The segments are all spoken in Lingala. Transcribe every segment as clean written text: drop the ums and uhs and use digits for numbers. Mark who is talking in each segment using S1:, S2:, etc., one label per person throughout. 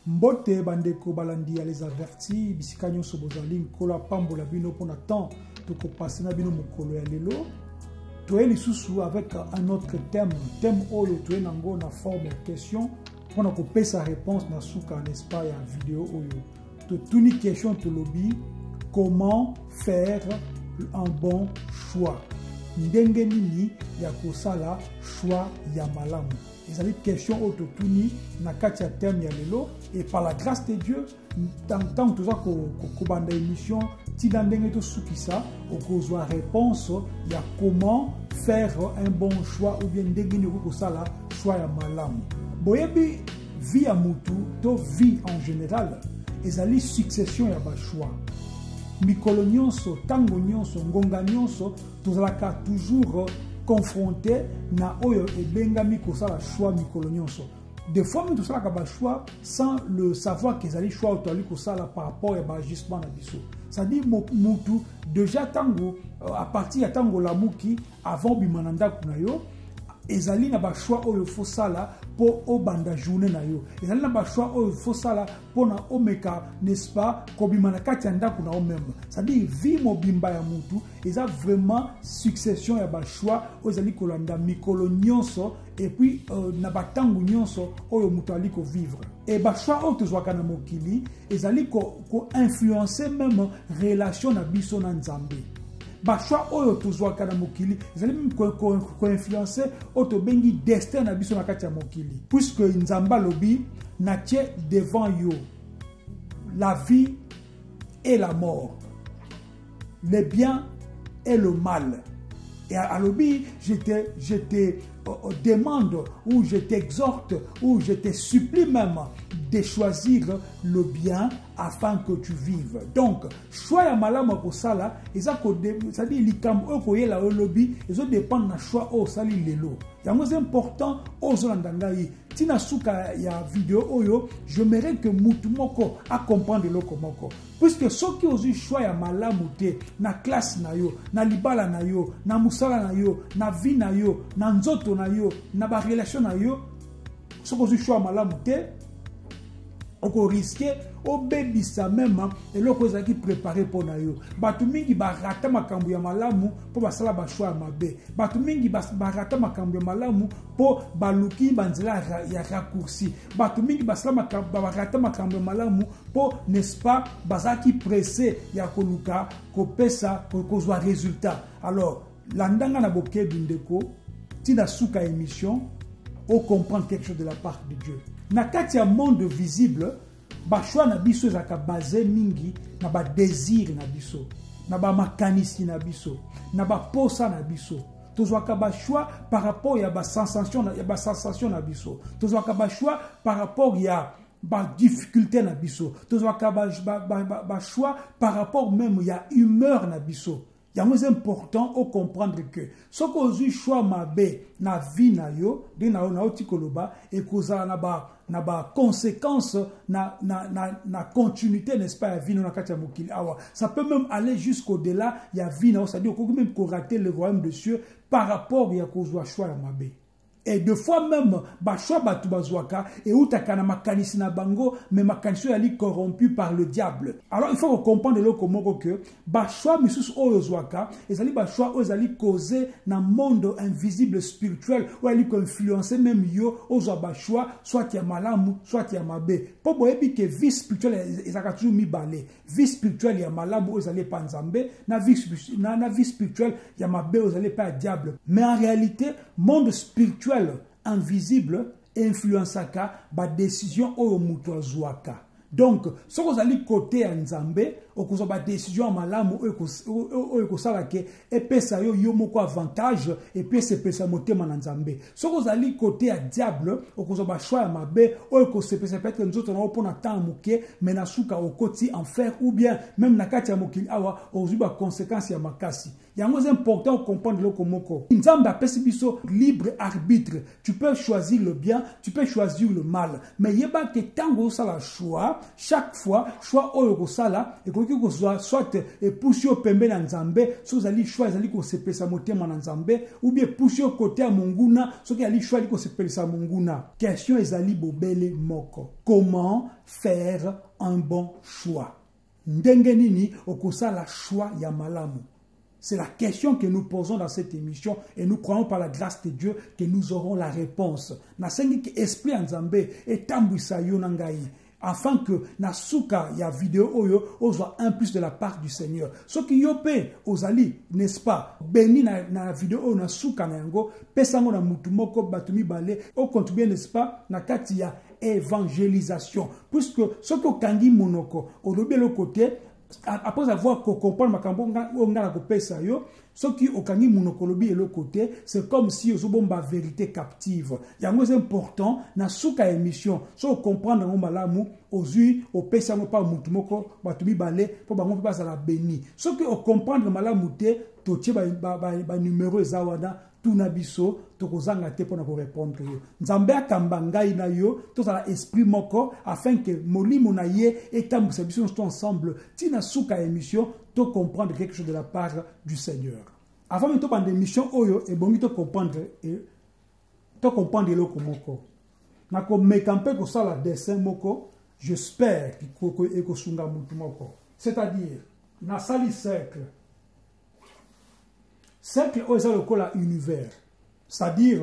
S1: Mbote bandeko balandi les avertis bisika nyonso bozali nkola pambola bino pona temps tokopase na bino mokolo ya lelo toye lisusu avec un autre thème oyo toye nango na forme ya question pona kopesa réponse na suka n'est-ce pas ya vidéo oyo totuni question tolobi comment faire un bon choix ndenge nini ya kosala choix ya malamu. Ezali question autotuni na kati ya thème ya lelo et par la grâce de Dieu tant que ko banda émission ti ndenge to sukisa okozwa réponse ya comment faire un bon choix ou bien ndenge ni ko sala choix ya malamu. Boyebi vie ya mutu to vie en général ezali succession ya ba choix. Mikolo nyonso, tango nyonso, ngonga nyonso tozalaka toujours confronté na oyo ebengami kosala choix mikolo nyonso. Des fois nous tosalaka ba choix sans le savoir qu'ils allaient choix autoali kosala par rapport à agissement na biso. Ça dit mutu déjà tango à partir ya tango lamuki avant bimananda kunayo ezali na ba choix oyo fosala po obanda journée na yo. Ezali na ba choix oyo fosala pona omeka n'est-ce pas kobimana kati ya ndako na o même. Ça dit vie mobimba ya mutu eza vraiment succession ya ba choix oyo ezali kolanda mikolo nyonso et puis na batangu nyonso oyo mutu ali ko vivre. Et ba choix oyo tozwaka na mokili ezali ko influencer même relation na biso na Nzambe. Ba choix oyo tozwaka na mokili ezali même ko influencer oto bengi destin na biso na kati ya mokili puisque Nzamba lobi na tie devant yo la vie et la mort, le bien et le mal. Et à l'obi, je te demande ou je t'exhorte ou je te supplie même de choisir le bien afin que tu vives. Donc, choix ya malamu ko sala, ça dit likam o ko yela o lobby, eso dépend na choix o sali lelo. Yango c'est important o zolanda ngai. Tina suka ya vidéo oyo, je mérite que mutu moko a comprendre loko moko. Puisque ceux qui ont eu choix ya malamu te na classe na yo, na libala na yo, na musala na yo, na vie na yo, na nzoto na yo, na ba relation na yo, ceux qui ont eu choix malamu te on risque au baby ça même et l'autre chose qui préparé pour nayo batu mingi ba rata makambu ya malamu pour basala ba choix mabe batu mingi ba rata makambu ya malamu pour baluki banzela ya raccourci batu mingi basala makambu ba rata makambu ya malamu pour n'est-ce pas bazaki pressé ya koluka ko pesa ko kozwa résultat. Alors landanga na boke bindeko tina suka émission on comprend quelque chose de la part de Dieu. Na kati ya monde visible, ba choix na biso ezaka basé mingi na ba désir na biso, na ba makanisi na biso, na ba posa na biso. Tozwaka ba choix par rapport ya ba sensation na biso. Tozwaka ba choix par rapport ya ba difficulté na biso. Tozwaka ba choix par rapport même ya humeur na biso. C'est important de comprendre que ce qu'on a choix mabe na vie na yo de na otikoloba et causa na ba conséquence na continuité n'est-ce pas ya vie na kati ya mokili awa. Ça peut même aller jusqu'au-delà ya vie na, c'est-à-dire qu'on peut même rater le royaume de Dieu par rapport ya causa choix ya mabe. Et deux fois même, choix batu bazwaka et utakana makanisi na bango, mais makanisi yali corrompu par le diable. Alors il faut comprendre le comment que choix misus oyozwaka, ezali choix oyozali causé na monde invisible spirituel, ou ali ko influencer même yo ozwa choix soit ya malamu, soit ya mabe. Po boyebi que vie spirituelle ezaka toujours mi balé. Vie spirituelle ya malamu oyozali pa nzambe, na vie spirituelle ya mabe oyozali pa diable. Mais en réalité, monde spirituel invisible influençaka ba décision oyo mutu azwaka. Donc ce que vous allez côté en Nzambe okozo ba décision malamu oyo kosala ke epesa yo moko avantage et puis c'est pesa motema na Nzambe. Ce que vous allez côté à diable okozo ba choix ya mabe oyo ko se pesa peut-être nzoto na opona temps moke menasuka okoti enfer ou bien même na kati ya mokili awa ozuba conséquence ya makasi. C'est important de comprendre le komoko. Nzambe apesi biso libre arbitre. Tu peux choisir le bien, tu peux choisir le mal. Mais yeba que tango sala choix, chaque fois choix oyo ko sala et ko soit pousser au pembe na Nzambe, so zali choix zali ko sepesa motema na Nzambe ou bien pousser au côté à monguna, so ki ali choix li ko sepesa monguna. Question ezali bobele moko. Comment faire un bon choix? Ndenge nini okosala choix ya malamu? C'est la question que nous posons dans cette émission et nous croyons par la grâce de Dieu que nous aurons la réponse. Na sengi ki esprit Nzambe etambwisa yo na ngai afin que na suka ya vidéo oyo ozwa un plus de la part du Seigneur. Ce qui yope ozali, n'est-ce pas? Béni na vidéo oyo na suka na yango pesango na mutu moko batumi bale o contribuer, n'est-ce pas, na kati ya évangélisation. Puisque ce que kangi monoko olobi le côté après avoir compris makambo ngana ko pesa yo, ce qui okangi monokolobi et le côté, c'est comme si aux bomba vérité captive. Yango c'est important na suka émission, so comprendre ngo malamu ozui o pesa ngo pa mutu moko batubi bale po bango pa ça la béni. Ce qui o comprendre malamu te to tie ba numéro ezawada tuna biso tokozanga te pona ko répondre yo. Nzambe akamba ngai na yo to ça esprit moko afin que molimo na ye etambisa biso ensemble tina suka émission to comprendre quelque chose de la part du Seigneur. Avant de prendre l'émission oyo et bon to comprendre le komoko. Na ko mekampe ko sala dessin moko, j'espère que ko sunga mutu moko. C'est-à-dire na sali cercle. Cercle oyo eza lokola univers. C'est-à-dire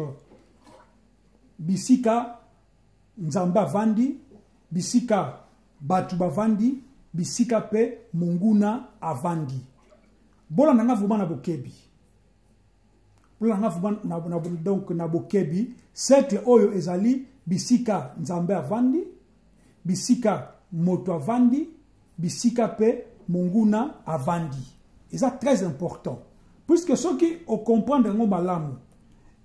S1: bisika nzamba vandi, bisika batu bavandi, bisika pe munguna avandi. Bola nanga vuma na bokebi. Bola nanga vuma donc na bokebi, cercle oyo ezali bisika nzambe avandi, bisika moto avandi, bisika pe munguna avandi. Et ça très important. Puisque ceux qui ont compris ngo malamu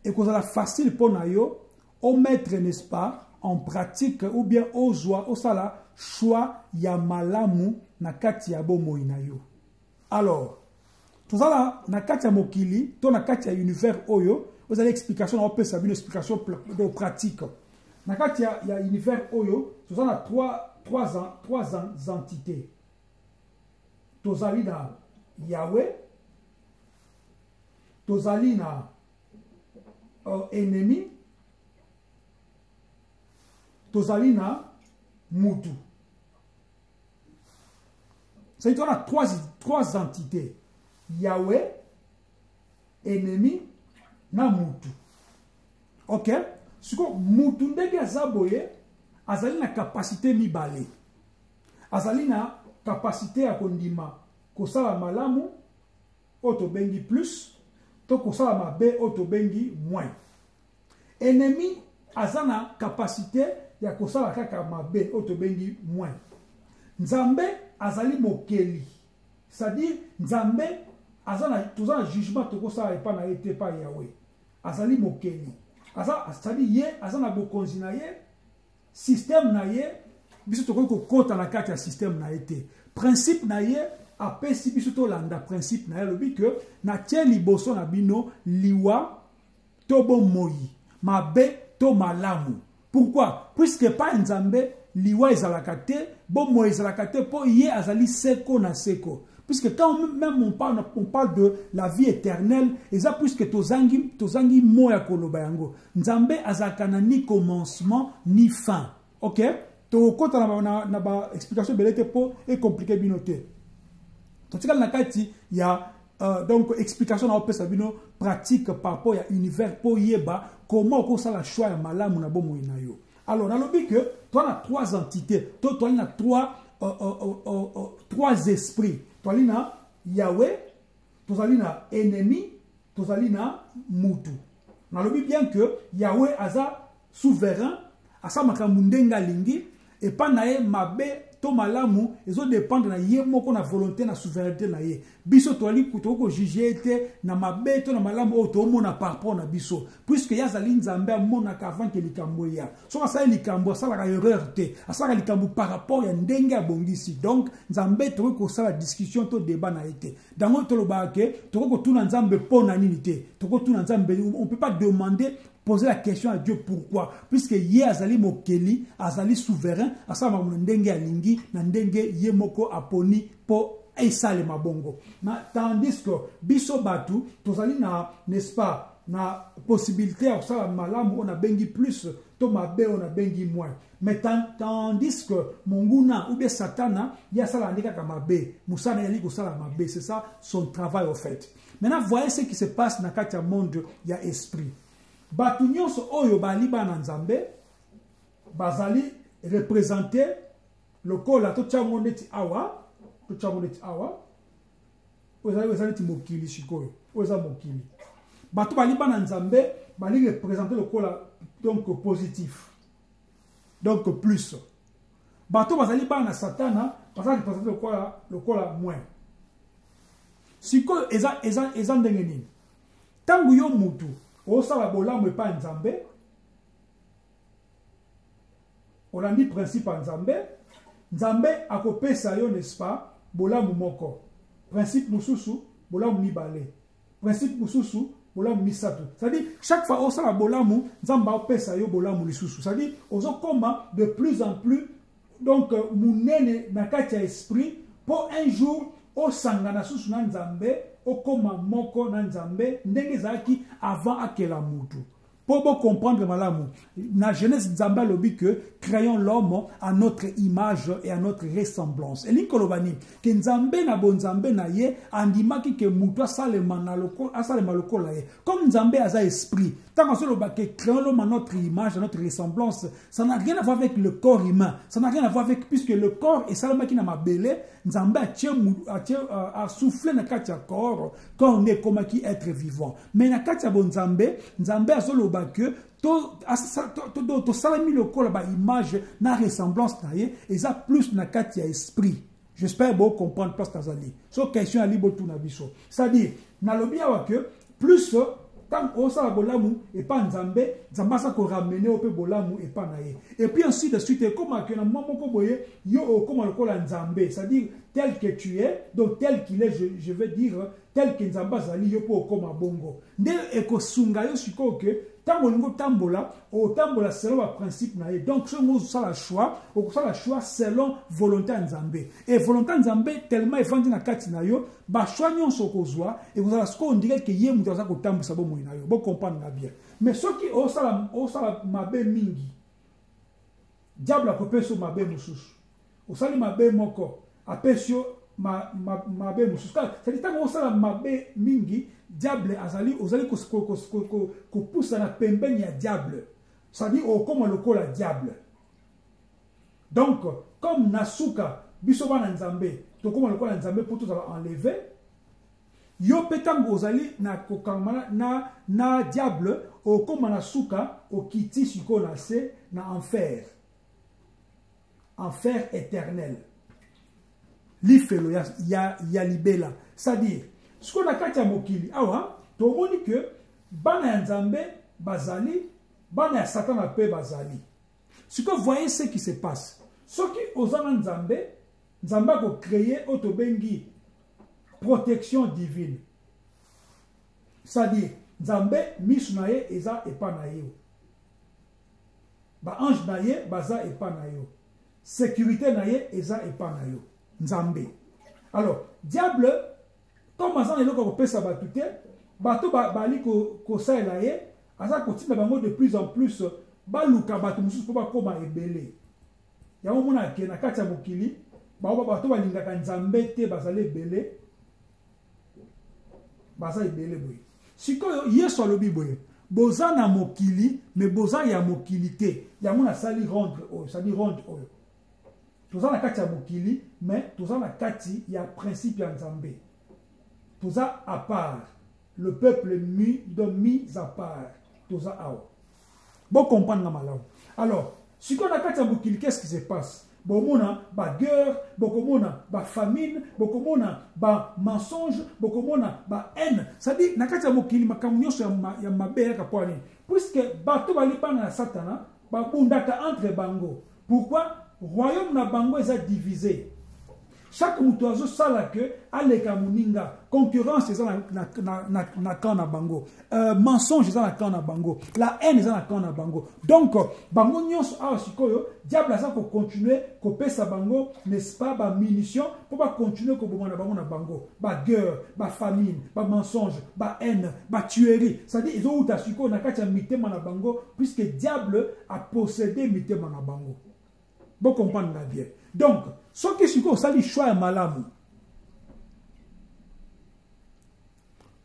S1: et que c'est facile pour nayo au mettre, n'est-ce pas, en pratique ou bien au joie au sala choix ya malamu na kati ya bomoi na yo. Alors tout ça là na kati ya mokili to na kati ya univers oyo vous avez explication on peut savoir une explication de pratique na kati ya univers oyo tout ça na trois entités. Tozali na Yahweh, tozali na ennemi, tozali na mutu. C'est on a trois entités. Yahweh, ennemi, na mutu. OK? Ce que mutu ndenge azaboye, azali na capacité mibale. Azali na capacité à kondima kosala malamu oto bengi plus to kosala mabe oto bengi moins. Ennemi azana capacité ya kosala kaka mabe oto bengi moins. Nzambe azali mokeli. C'est-à-dire Nzambe azana tozana jugement to kosala epa na ete pa Yahweh. Azali mokeli. C'est-à-dire ye azana bokonzi na ye système na ye biso to ko kota na kati ya système na ete. Principe na ye apesi biso to landa principe na ye lobi que na tie liboso na bino liwa to bomoi mabe to malamu. Pourquoi? Puisque pas Nzambe liwa ezalaka te bomoi ezalaka te po ye azali seko na seko. Puisque quand même on parle de la vie éternelle, et ça puisque tozangi moya koloba yango. Nzambe azalaka na ni commencement ni fin. OK? To kota na ba explication belete po et compliqué binote. To tikala na kati ya donc explication na opesa bino pratique par rapport à univers po yeba comment ko sala choix ya malamu na bomo na yo. Alors dans le but que toi na trois entités, toi na trois esprits. Toi na Yahweh, toi na ennemi, toi na mutu. Dans le but bien que Yahweh aza souverain, asa makambu ndenga lingi et pas nae mabe to malamu ezo dépendre na ye moko na volonté na souveraineté na ye biso to ali ko juger te na mabe to na malamu o to mona par rapport na biso puisque yazali nzambe amona ka avant que likambo ya so ça likambo ça la erreur te ça likambo par rapport ya ndenge abongisi donc nzambe to ko ça la discussion to débat na été dango to lobake to ko tuna nzambe pona nini te to ko tuna nzambe on peut pas demander poser la question à Dieu pourquoi puisque ye azali mokeli azali souverain asa ma ndenge alingi na ndenge ye moko aponi po esale mabongo tandis que biso batu tozali na n'est-ce pas na possibilité à ça malamu on a bengi plus to mabe on a bengi moins mais tandis que monguna ou bien satana ya sala ndika kama mabe musana yali ko sala mabe c'est ça son travail au fait maintenant voyez ce qui se passe dans le monde ya esprit batu nyonso oyo bali bana nzambe bazali représenter le kola to chango neti awa ozali ti mokili sikoyo oza mokili batu bali bana nzambe bali représenter le kola donc positif donc plus batu bazali bana satana bazali représenter le kola moins sikoyo eza ndenge nini tangu yo mutu osala bolamu epa nzambe olandi principe ya nzambe akopesa yo n'est-ce pas bolamu moko principe mususu bolamu mibale principe mususu bolamu misato c'est-à-dire chaque fois osala bolamu nzambe apesa yo bolamu lisusu c'est-à-dire ozokoma de plus en plus donc munene na kati ya esprit pour un jour osangana susu na nzambe okoma moko na nzambe ndenge zaki avant akela mutu pour comprendre malamu na Genèse nzambe lobi que créons l'homme à notre image et à notre ressemblance et linkolobani que nzambe na bonzambe na ye andimaki que mutu asalema lokola ye comme nzambe aza esprit tant que loba que créons l'homme à notre image à notre ressemblance ça n'a rien à voir avec le corps humain ça n'a rien à voir avec puisque le corps est salamaki na mabele nzambe a soufflé na kati ya corps quand on est comme qui être vivant mais na kati ya bonzambe nzambe azoloba que to salami le kola ba image na ressemblance na ye eza plus na kati ya esprit j'espère bon comprendre parce que so question ali botu na biso c'est-à-dire na lobi awa que plus tant osala bolamu et pas nzambe nzambe sa ko ramener au pe bolamu et pas na ye et puis ensuite de suite comme que na moko ko boye yo comme le kola nzambe c'est-à-dire tel que tu es donc tel qu'il est je veux dire tel que nzambe azali yo po comme bongo nde ekosunga yo siko que tango tambola o tambola selon le principe na ye donc ce mot ça la choix selon volonté nzambe et volonté nzambe tellement evandi na kati na yo ba choix nyonso kozwa et vous allez ce qu'on dirait que ye mutu za ko tambusa bo moina yo bo comprendre na bien mais ce qui o sala mabe mingi diable akopeso mabe mususu o sali mabe moko apesio mabe mususu c'est tant o sala mabe mingi diable azali ozali ko poussa na pembeni ya diable ça dit au comme le kola diable donc comme nasuka biso bana nzambe to comme le kola nzambe pour tout ça enlever yo petango ozali na kokangana na diable au comme nasuka o kiti siko na se na enfer éternel lifelo ya libela c'est-à-dire ce qu'on a kati mokili awa to moni que bana ya nzambe bazali bana ya satan pe bazali ce que voyez ce qui se passe ce qui ozana nzambe ko créer otobengi protection divine c'est-à-dire nzambe misu na ye eza epa na yo ba ange na ye baza epa na yo sécurité na ye eza epa na yo nzambe alors diable comme azan eloko ko pesa batute bato bali ko saela ye aza kotinda bango de plus en plus baluka bato mususu po bakoma ebele yango mona ke na kati ya mokili bato balingaka nzambe te bazali ebele baza ebele boye sikoyo yesu alobi boye boza na mokili mais boza ya mokili te yango nasali rendre oyo c'est-à-dire rendre oyo toza na kati ya mokili mais toza na kati ya principe ya nzambe toza à part le peuple mis à part toza awa bon comprendre na malamu alors si on a kati ya mokili qu'est-ce qui se passe bomona ba guerre, bokomona ba famine, bokomona ba mensonge, bokomona ba haine. Ça dit nakati ya mokili makambo nyonso ya mabe ya kapwani. Puisque bato balipana na Satana, ba bundaka entre bango. Pourquoi? Royaume na bango est divisé. Chaque mutuazo sala que aleka muninga concurrence est na kana bango, mensonge est na kana bango, la haine est na kana bango. Donc bango nyonso a sikoyo diable ça ko continuer ko pesa bango, n'est-ce pas, ba munition pour pas continuer ko bomana bango na bango, ba guerre, ba famine, ba mensonge, ba haine, ba tuerie. Ça dit ils ont uta sikoyo na kati ya mitema na bango puisque diable a possédé mitema na bango. Bon comprendre bien. Donc, ce qui est ça le choix malamu.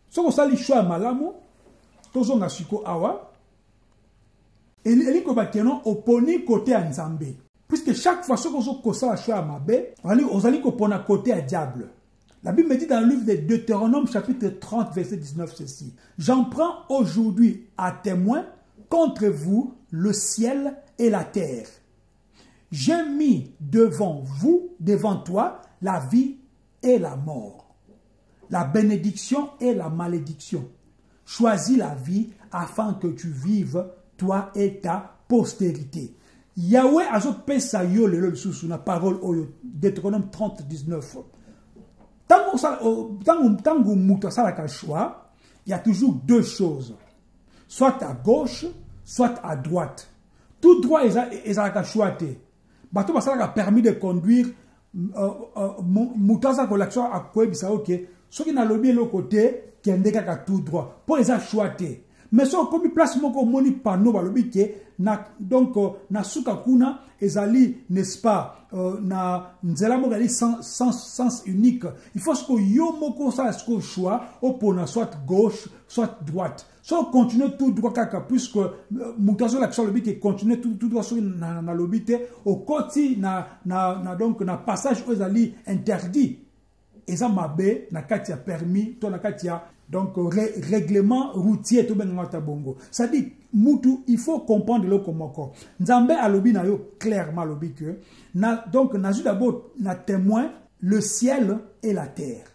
S1: Ce qui est le choix malamu, tous on siko awa. Et il ko bakeno oponi côté à Nzambe. Puisque chaque fois que on ça le choix mabe, on allait ko pona côté à diable. La Bible me dit dans le livre de Deutéronome chapitre 30 verset 19 ceci. J'en prends aujourd'hui à témoin contre vous le ciel et la terre. J'ai mis devant vous, devant toi, la vie et la mort, la bénédiction et la malédiction. Choisis la vie afin que tu vives, toi et ta postérité. Yahweh a pesa yo le sous la parole au Deutéronome 30, 19. Tant que choix, il y a toujours deux choses. Soit à gauche, soit à droite. Tout droit est à choix. Bato basala permis de conduire mutaza collection à quoi bisa ok ce qui n'a lobby le côté qui indique à tout droit pour les choisir mais so comme place moko moni panneau ba lobby ke na donc na suka kuna ezali n'est-ce pas na nzela mo gali sens unique il faut ce que yo moko ça ce que choix opona soit gauche soit droite. Si on continue tout droit, puisque Moutazo l'action lobby qui continue tout droit sur na lobby, au côté donc na passage aux alliés interdit. Et ça m'a bé na katia permis, toi na katia donc règlement routier tout ben ngata bongo. Ça dit mutu il faut comprendre le komoko. Nzambe a lobby na yo clairement lobby que na donc na d'abord na témoin le ciel et la terre.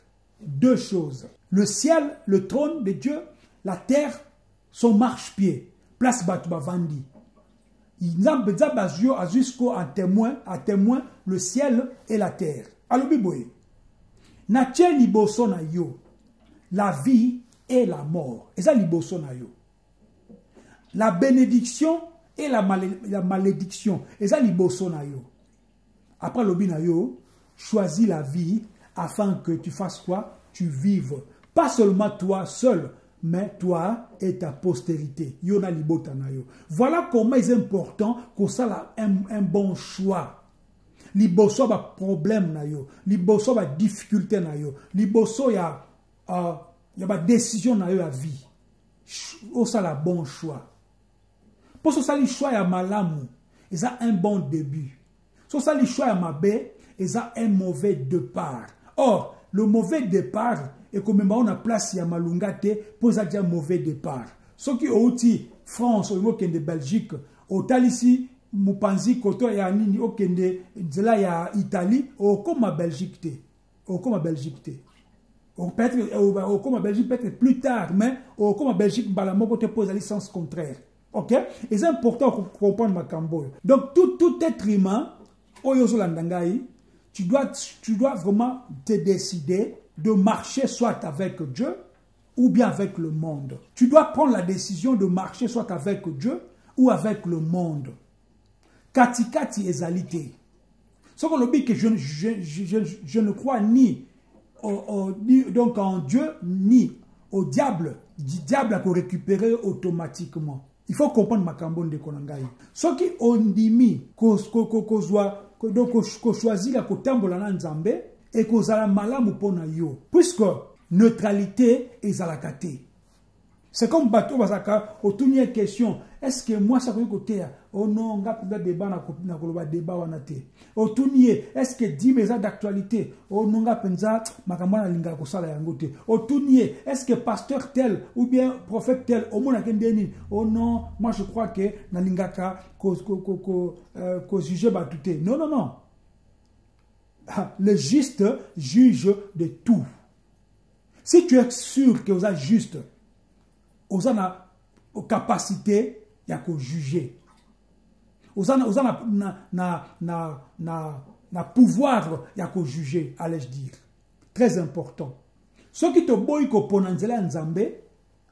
S1: Deux choses. Le ciel, le trône de Dieu. La terre, son marche-pied, place Batouba Vandi. Il n'a pas jusqu'au à témoin le ciel et la terre. Alors, Biboye, Natia liboso na yo, la vie et la mort. Et ça liboso na yo. La bénédiction et la malédiction. Et ça liboso na yo. Après l'obi na yo, choisis la vie afin que tu fasses quoi? Tu vives. Pas seulement toi seul, mais toi et ta postérité. Yona libota na yo. Voilà comment il est important qu'on ça un bon choix. Liboso ba problème na yo. Liboso ba difficulté na yo. Liboso ya ba décision na yo à vie. O ça la bon choix. Pour ça le choix ya malamu, ils a un bon début. So ça le choix ya mabe, ils a un mauvais départ. Or, le mauvais départ et comme on a place ya malungate pour ça dire mauvais départ. Ce qui au outil France au de Belgique, au Talici, Mupanzi koto ya nini au kende de ya Italie, au comme à Belgique te. Au comme à Belgique te. Au peut-être au comme à Belgique peut-être plus tard, mais au comme à Belgique balamoko te pose le sens contraire. OK? Et c'est important pour comprendre ma cambo. Donc tout être humain oyozo landangai, tu dois vraiment te décider de marcher soit avec Dieu ou bien avec le monde. Tu dois prendre la décision de marcher soit avec Dieu ou avec le monde. Kati ezalité. Ce qu'on dit que je ne crois ni donc en Dieu ni au diable. Du diable a récupérer automatiquement. Il faut comprendre ma cambone de Konangai. Ce qui on dit qu'on choisit la kotambola na Nzambe et qu'on a la malamu pona yo. Puisque neutralité est zalakate. C'est comme bateau basaka au tournier question. Est-ce que moi ça peut côté oh non on a débat na koloba débat wanate. Au tournier est-ce que 10 messages d'actualité oh non nga penza makamana linga ko sala yangote. Au tournier est-ce que pasteur tel ou bien prophète tel au mona kendeni oh non moi je crois que na lingaka ko juger batute. Non. le juste juge de tout. Si tu es sûr que vous êtes juste, vous avez la capacité de juger. Vous avez le pouvoir de juger, allais-je dire. Très important. Ceux qui te boy ko ponanzela nzambe,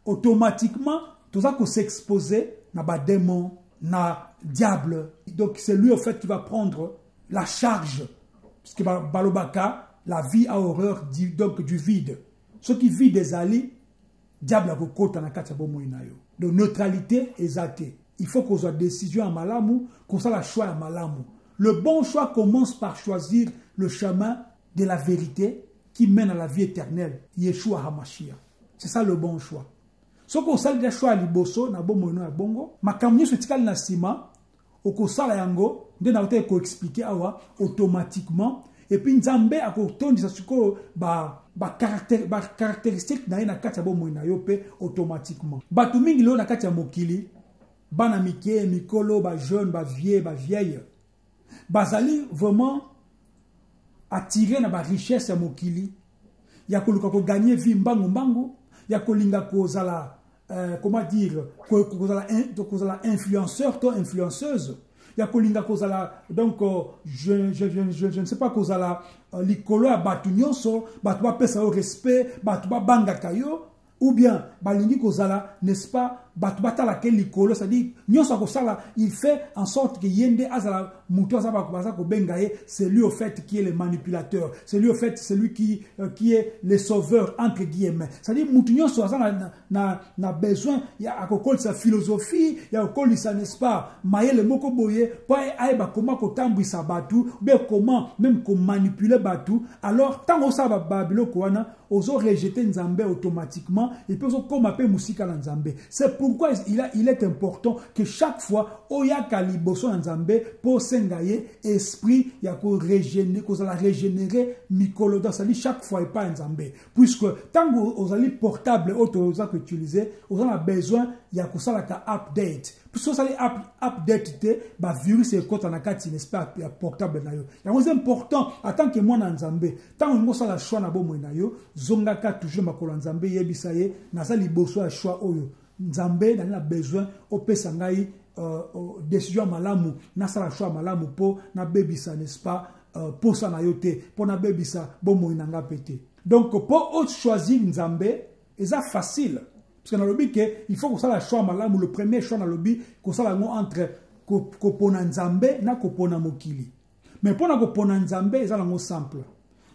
S1: automatiquement, tu vas s'exposer à des démons, na diable. Donc c'est lui au fait qui va prendre la charge. Parce que balobaka, la vie a horreur du vide. Ceux qui vivent des alliés, diable a kokota na kati ya bomo inayo. Donc neutralité exatée. Il faut qu'on soit décision à malamu, qu'on soit la choix à malamu. Le bon choix commence par choisir le chemin de la vérité qui mène à la vie éternelle. Yeshua HaMashiach. C'est ça le bon choix. Ce qu'on sait le choix à liboso, na bomo ino ya bongo, makamyo se tikali na sima, okosala yango, nde na ote ko expliquer awa automatiquement. Et puis nzambe akotondisa siko caractéristique na na kati ya bomo ina yo pe automatiquement. Batu mingi lo na kati ya mokili, bana mike, mikolo, ba jeune, ba vieille, bazali vraiment attiré na ba richesse ya mokili. Ya koluka ko gagner vie mbangu, ya kolinga kozala comment dire, kozala influenceur, to influenceuse. Ya kolinga kozala donc je ne sais pas kozala likolo ya batu nyonso, batu ba pesa au respect, batu ba banga kayo, ou bien balingi kozala, n'est-ce pas, batu ba tala ke likolo, c'est-à-dire nyonso kozala, il fait en sorte que yende azala muto azaba kobaza ko bengaye, c'est lui au fait qui est le manipulateur, c'est lui au fait celui qui est le sauveur entre guillemets. C'est-à-dire muto nyonso azala na besoin ya akokol sa philosophie, ya akokol sa, n'est-ce pas, mayele moko boye pa aiba comment ko tambwisa batu, bien comment même ko manipuler batu. Alors tant on sa babilo ko wana ozo rejeter nzambe automatiquement et puis ozo comme appelle musika na nzambe. C'est pourquoi il est important que chaque fois oya kaliboso nzambe pour sengaye esprit ya ko régénérer, ko la régénérer mikolo dans sali chaque fois et pas nzambe, puisque tant aux ali portable auto que utiliser on a besoin ya ko sala ka update. Puisque ça les update ba virus et quand on a kati n'est pas portable na yo. Ya c'est important en tant que moi na nzambe tant on ça la choix na bomo na yo zongaka toujours makolo nzambe yebisaye na ça liboso ya choix oyo nzambe na besoin opesa ngai décision malamu na ça la choix malamu po na bebisa, n'est-ce pas, pour ça na yote pour na bebisa bomo inanga pété. Donc pour choisir nzambe c'est facile. Parce que dans le but, il faut que ça la choix malamu, le premier choix dans le but, que ça la entre kopona nzambe na kopona mokili. Mais pour na kopona nzambe, c'est la simple.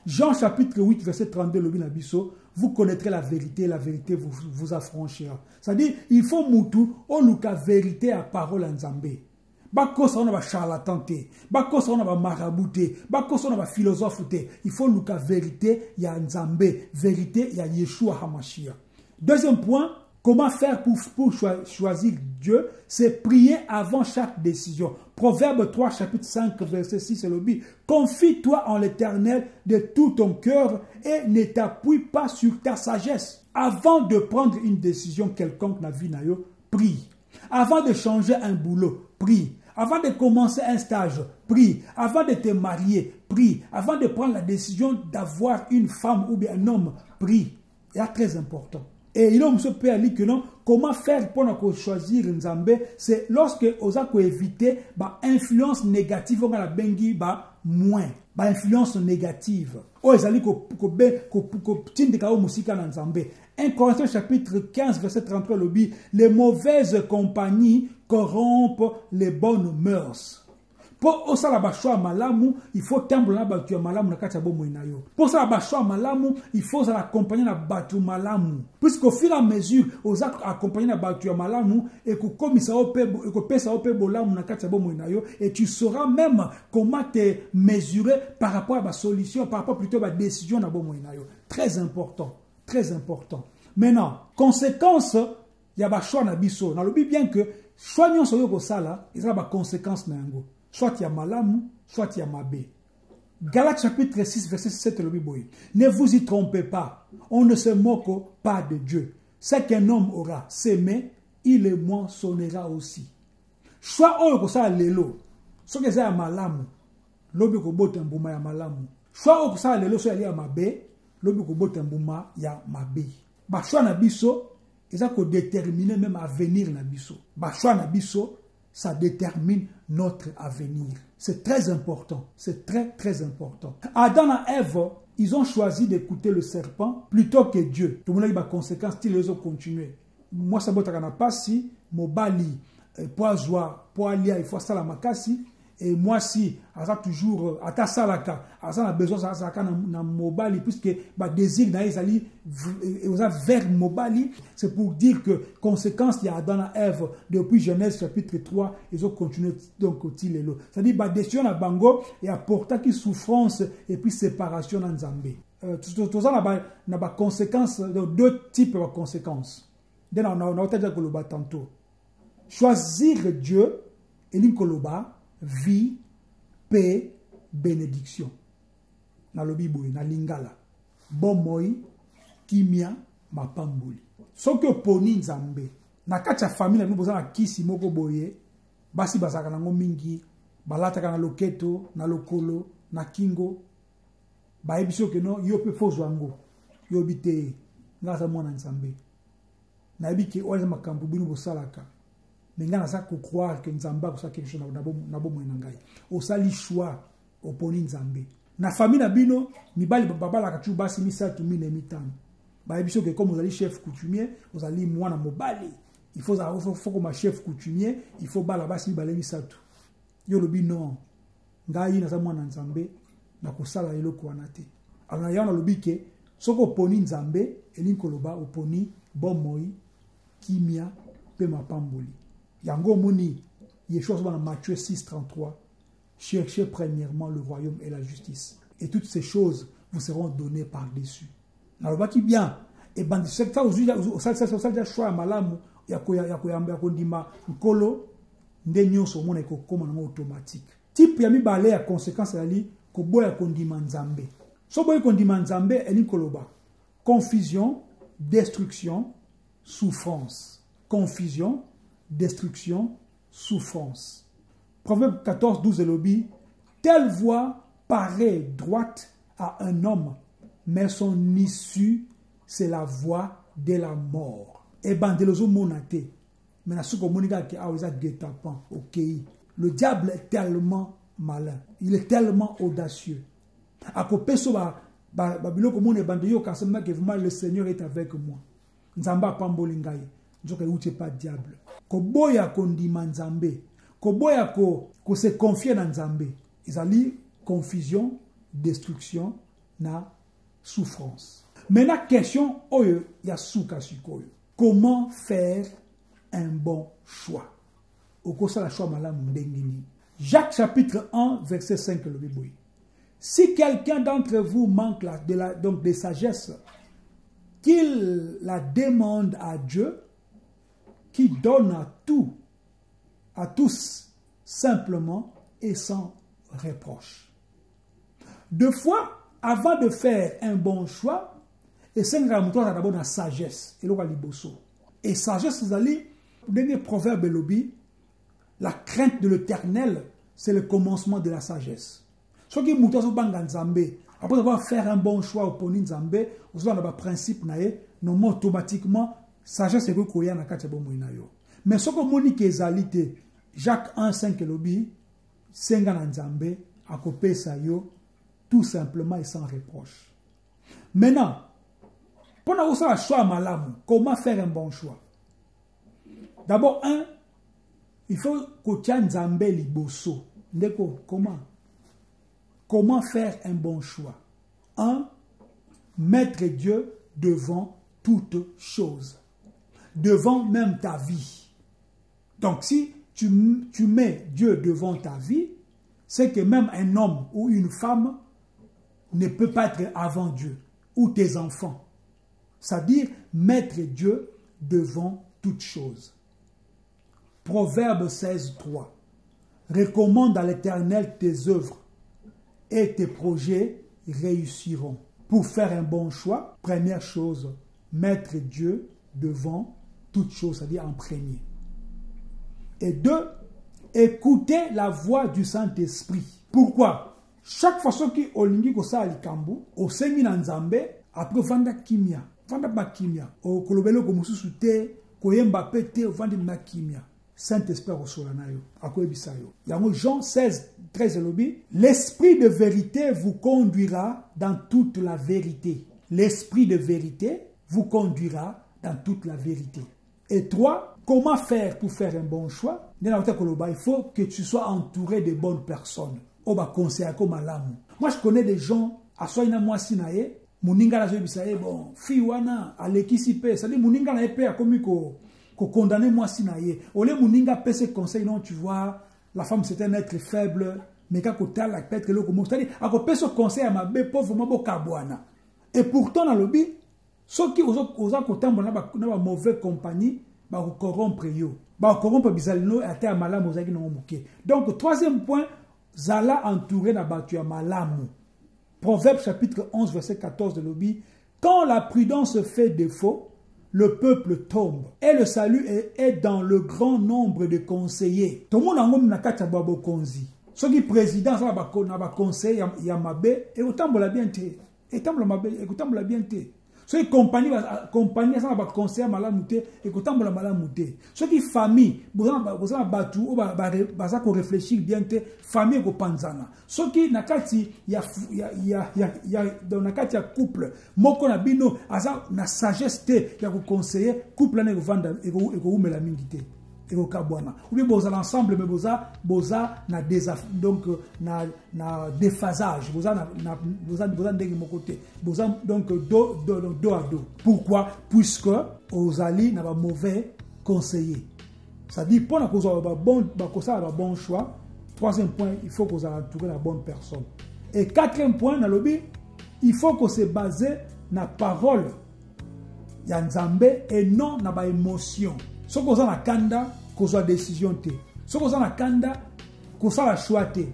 S1: Jean chapitre 8 verset 32 le bin abisso, vous connaîtrez la vérité vous affranchira. C'est-à-dire il faut mutu o luka vérité à parole nzambe. Bakosa on va charlatanté, bakosa on va marabouté, bakosa on va philosophe. Il faut luka vérité ya nzambe, vérité ya Yeshua HaMashiach. Deuxième point, comment faire pour choisir Dieu? C'est prier avant chaque décision. Proverbe 3, chapitre 5, verset 6, c'est le but. Confie-toi en l'Éternel de tout ton cœur et ne t'appuie pas sur ta sagesse. Avant de prendre une décision quelconque dans la vie, prie. Avant de changer un boulot, prie. Avant de commencer un stage, prie. Avant de te marier, prie. Avant de prendre la décision d'avoir une femme ou bien un homme, prie. C'est très important. Et il a un peu dit que non, comment faire pour choisir Nzambe, c'est lorsque on a éviter influence négative, on a la bengi moins, influence négative. Oh, ils allaient Nzambe. 1 Corinthiens chapitre 15 verset 33 le dit, les mauvaises compagnies corrompent les bonnes mœurs. Pour osala choix malamu, il faut tembler na batu malamu na kati ya bomo inayo. Pour ça choix malamu, il faut accompagner na batu malamu. Puisqu'au fur et à mesure, osa accompagner na batu malamu et que comme ça ko pesa ope bolamu na kati ya bomo inayo et tu sauras même comment te mesurer par rapport à la solution, par rapport plutôt à la décision na bomo inayo. Très important, très important. Maintenant, conséquence, il y a choix na biso. Na lobi bien que choix nyonso yo ko sala, il y a conséquence na yango. Soit il y a malamu, soit il y a mabé. Galates chapitre 6, verset 7, le Bible. Ne vous y trompez pas. On ne se moque pas de Dieu. Ce qu'un homme aura semé, il le moissonnera aussi. Soit on ko sa lelo. Ce que c'est malamu. Lobi ko bote mbuma ya malamu. Choix au ça lelo so ali à mabe, lobi ko botembuma ya mabe. Ba choix na biso, ça ko déterminer même avenir na biso. Ba choix na biso, ça détermine notre avenir. C'est très important, c'est très important. Adam et Ève, ils ont choisi d'écouter le serpent plutôt que Dieu. Tout le monde a eu des conséquences, ils ont continué. Moi, ça ne pas si mobali, poisoa, poalia, il faut ça la makasi. Et moi, si, ça toujours, à ta salaka, ça a besoin de ça na mobali, puisque le désir d'aller vers mobali, c'est pour dire que, conséquence, il y a Adam et Ève, depuis Genèse chapitre 3, ils ont continué donc c'est-à-dire, la décision à Bango et apporter qui souffrance et puis séparation dans Zambé. Tout ça n'a pas conséquences, deux types de conséquences. On a dit tantôt. Choisir Dieu, et l'Inkoloba, vie, paix, bénédiction. Na lobiboui, na lingala. Bon moi, kimia, ma pamboli. So que poni nzambe. Na kacha famille, nous besoin na kisi moko boye. Basi basaka na ngomingi. Balata na loketo, na lokolo, na kingo. Ba ebiso que non, yo pe fozwango. Yo bite, ngasa mwana nzambe. Na ebike, oya makambu binu bosalaka. Mais nga nasa ko croire que nzamba ko sa quelque chose na bo mwana ngai osali choix oponi nzambe na famille na bino mibali baba la katu basi misatu mine mitano ba ebiso que comme vous allez chef coutumier vous allez mwana mobali il faut comme chef coutumier il faut bala basi mibale misatu yo lobi non ngai na sa mwana nzambe na ko sala eloko wana te alors ya na lobi ke soko oponi nzambe elinkoloba oponi bomoi kimia pe mapamboli. Yango moni, Yeshua dans Matthieu 6,33, cherchez premièrement le royaume et la justice. Et toutes ces choses vous seront données par-dessus. Alors, qui bien, et ben, c'est ça, au choix malamu, yakondima, nkolo, ndenyo so mon eko comme un automatique. Type yami balé à conséquence à li, ko boya kondima nzambe. So boya kondima nzambe, eni koloba. Confusion, destruction, souffrance. Confusion, destruction, souffrance. Proverbe 14, 12 et lobby. Telle voie paraît droite à un homme, mais son issue, c'est la voie de la mort. Et bandelozo monate. Mais na suko monika ki aouza guetapan, ok. Le diable est tellement malin. Il est tellement audacieux. A kopeso babiloko mone bandeyo kasema que vraiment le Seigneur est avec moi. Nzamba pambolingaye. Njoka uche pas diable. Koboya kondima nzambe. Koboya ko se confier dans nzambe. Izali confusion, destruction, na souffrance. Maintenant, question, oyo, ya souka sikoyo. Comment faire un bon choix? Okosa la choix malam ndengini. Jacques chapitre 1, verset 5, le biboui. Si quelqu'un d'entre vous manque donc de sagesse, qu'il la demande à Dieu, qui donne à tous, simplement et sans reproche. Deux fois, avant de faire un bon choix, et c'est d'abord la sagesse. Et sagesse, vous allez, dernier proverbe lobby, la crainte de l'Éternel, c'est le commencement de la sagesse. Ce qui est après avoir fait un bon choix au poni nzambe, vous avez un principe non automatiquement sagesse est que na kati bon moina yo. Mais ce que moni kezalité Jacques 1:5 lobby senga na nzambe akopesa yo tout simplement et sans reproche. Maintenant, pour nous faire un choix malamu, comment faire un bon choix? D'abord il faut que tu aies nzambe liboso. Ndeko comment? Comment faire un bon choix? Mettre Dieu devant toute chose. Devant même ta vie. Donc si tu mets Dieu devant ta vie, c'est que même un homme ou une femme ne peut pas être avant Dieu, ou tes enfants. C'est-à-dire mettre Dieu devant toute chose. Proverbe 16:3. Recommande à l'Éternel tes œuvres et tes projets réussiront. Pour faire un bon choix, première chose, mettre Dieu devant toute chose, c'est-à-dire en premier. Et deux, écouter la voix du Saint-Esprit. Pourquoi? chaque façon qui olingi ko sa likambu o sengi na nzambe après vanda kimia vanda ba kimia o kolobelo ko mususu te ko yemba pete vanda na kimia Saint-Esprit reçoit na yo akoyebisa yo yango Jean 16:13 lobi l'esprit de vérité vous conduira dans toute la vérité. L'esprit de vérité vous conduira dans toute la vérité. Et 3, comment faire pour faire un bon choix? Il faut que tu sois entouré de bonnes personnes. Moi, je connais des gens, à Soina Moisinae, Muninga la Zobisae, bon, Fiwana, Alekisipe, ça dit Muninga la épée, comme ko condamné Moisinae. Olé Muninga paie ses conseils, non, tu vois, la femme c'est un être faible, mais quand tu as la tête, c'est-à-dire, à côté ce conseil à ma bé, pauvre Mabo Kabouana. Et pourtant, dans le lobby, ceux qui osent une mauvaise compagnie, ils vont corrompre. Ils vont corrompre bizalino et à malamu. Donc, troisième point, Zala entouré na batu ya malamu. Proverbe chapitre 11, verset 14 de l'Obi. Quand la prudence fait défaut, le peuple tombe. Et le salut est dans le grand nombre de conseillers. Tout le monde a un nakata babo konzi. Ceux qui président, ça va conseiller Yamabe, et autant la bien te. Et autant la bien te. Ceux qui compagnie ça va conseiller malamouté, et autant la malamouté. Ceux qui famille, vous avez battu, vous avez réfléchir bien te, famille ko panzana. Ceux qui nakati dans nakati ya couple, moko na bino, asa na sagesse te, ya ko conseiller, couple na vanda, et ko umela mingite. Ou bien boza ensemble mais boza na donc na déphasage boza ndenge mon côté boza donc dos à dos. Pourquoi? Puisque ozali na ba mauvais conseiller. Ça dit pour na koza ba bon choix. Troisième point, il faut qu'on entoure la bonne personne. Et quatrième point na lobby, il faut qu'on se base na parole ya Nzambe et non na ba émotion. Ce qu'on a na kanda, qu'on soit décision té. Ce qu'on a na kanda, qu'on soit la choix té.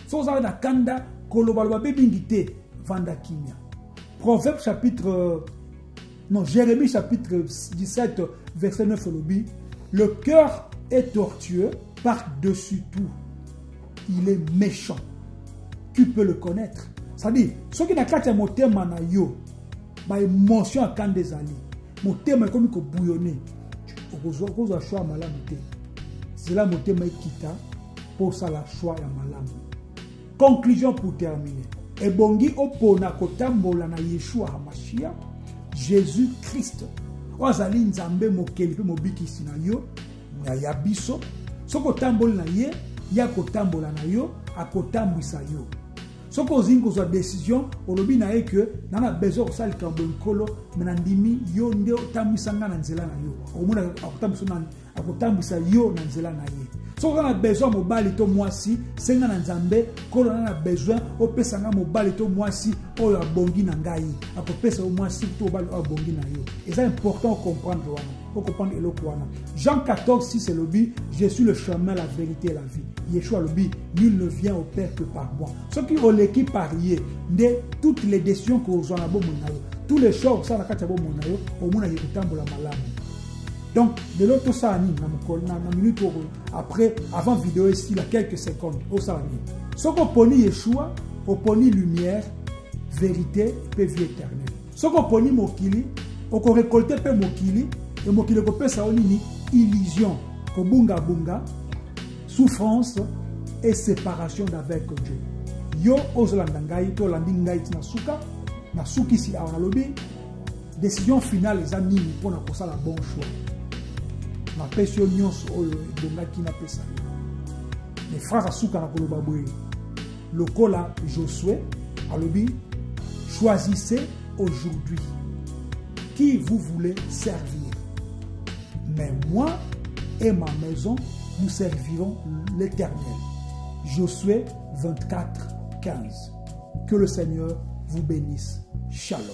S1: Ce qu'on a na kanda, qu'on le balba bébingité, vanda kimia. Proverbe chapitre, Jérémie chapitre 17, verset 9 lobby. Le cœur est tortueux par-dessus tout. Il est méchant. Tu peux le connaître. C'est-à-dire, ce qui n'a qu'à te moter manayo, ma émotion à quand des alliés. Mon thème est comme il faut bouillonner. Au choix malamu. C'est là mon thème quitta pour ça la choix ya malamu. Conclusion pour terminer. Ebongi opona kotambola na Yeshua Hamashia, Jésus Christ. Ozali nzambe mokeli pe mobiki sina yo na yabiso. Soko tambola na ye, ya kotambola na yo, akotambisa yo. Soko zingo za décision, olobi na ye que nana besoin ko sali kambo nkolo menandimi yo nde otambisanga na nzela na yo. Omuna akotambisa yo na nzela na ye. Soko on a besoin mobali to mwasi, senga na nzambe, kolo na besoin opesanga mobali to mwasi oyo abongi na ngai. Akopesa mwasi to obali abongi na yo. Et c'est important de comprendre wana. Pour comprendre eloko wana. Jean 14:6 c'est le but, je suis le chemin, la vérité et la vie. Yeshua le but, nul ne vient au Père que par moi. Ceux qui ont l'équipe parié, de toutes les décisions que vous en avez monayo, tous les choses ça na kati bo monayo, au mona yetambola malamu. Donc, de l'autre ça, na minute après, avant vidéo ici, il y a quelques secondes, au salami. Ce qu'on poni Yeshua, on poni lumière, vérité, et vie éternelle. Ce qu'on poni Mokili, on récolte pe Mokili, et Mokili ko pesa onini, illusion, ko bunga bunga, souffrance et séparation d'avec Dieu. Yo ozolandangai, to landingai na suka, na suki si a lobby, décision finale les amis pour na kosa la bon choix. Ma passion nyonso oyo ebongaki na pesa les phrases à suka na koloba boye lokola Josué alobi choisissez aujourd'hui qui vous voulez servir, mais moi et ma maison nous servirons l'Éternel. Josué 24:15. Que le Seigneur vous bénisse. Shalom.